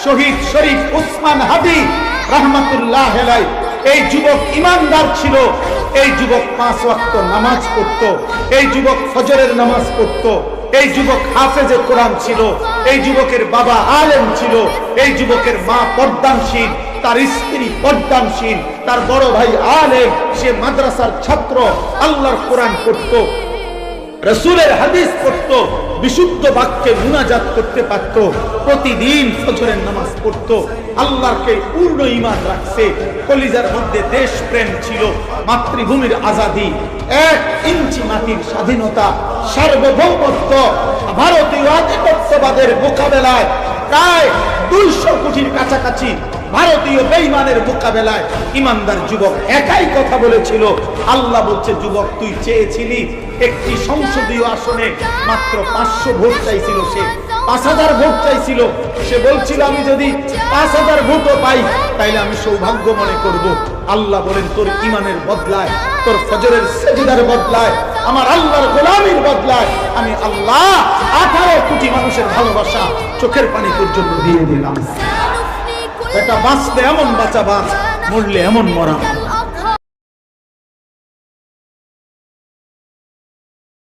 শহীদ শরীফ উসমান হাদি রাহমাতুল্লাহ আলাইহি। এই যুবক ইমানদার ছিল, এই যুবক 5 ওয়াক্ত নামাজ পড়তো, এই যুবক ফজরের নামাজ পড়তো, এই যুবক হাফেজে কোরআন ছিল, এই যুবকের বাবা আলেম ছিল, এই যুবকের মা পর্দানশীল, তার স্ত্রী পর্দানশীল, তার বড় ভাই আলেম, সে মাদ্রাসার ছাত্র, আল্লাহর কোরআন পড়তো, রাসূলের হাদিস পড়তো, বিশুদ্ধ বাক্যে মুনাজাত করতে পারত, প্রতিদিন ফজরের নামাজ পড়তো, আল্লাহকে পূর্ণ ঈমান রাখছে, কলিজার মধ্যে দেশ প্রেম ছিল, মাতৃভূমির আজাদি, 1 ইঞ্চি মাটির স্বাধীনতা, সার্বভৌমত্ব, ভারতীয় আধিপত্যবাদের মোকাবেলায় প্রায় 200 কোটির কাছাকাছি ভারতীয় বেঈমানের মোকাবেলায় ইমানদার যুবক একাই কথা বলেছিল। আল্লাহ বলছে, যুবক তুই চেয়েছিলি একটি সংসদীয় আসনে মাত্র 500 ভোট চাইছিল, সে 5000 ভোট চাইছিল। সে বলছিল আমি যদি 5000 ভোটও পাই তাইলে আমি সৌভাগ্য মনে করব। আল্লাহ বলেন, তোর ঈমানের বদলায়, তোর ফজরের সেজদার বদলায়, আমার আল্লাহর গোলামির বদলায় আমি আল্লাহ 18 কোটি মানুষের ভালোবাসা চোখের পানি পর্যন্ত দিয়ে দিলাম। এটা বাঁচলে এমন বাঁচা বাঁচ, মরলে এমন মরা।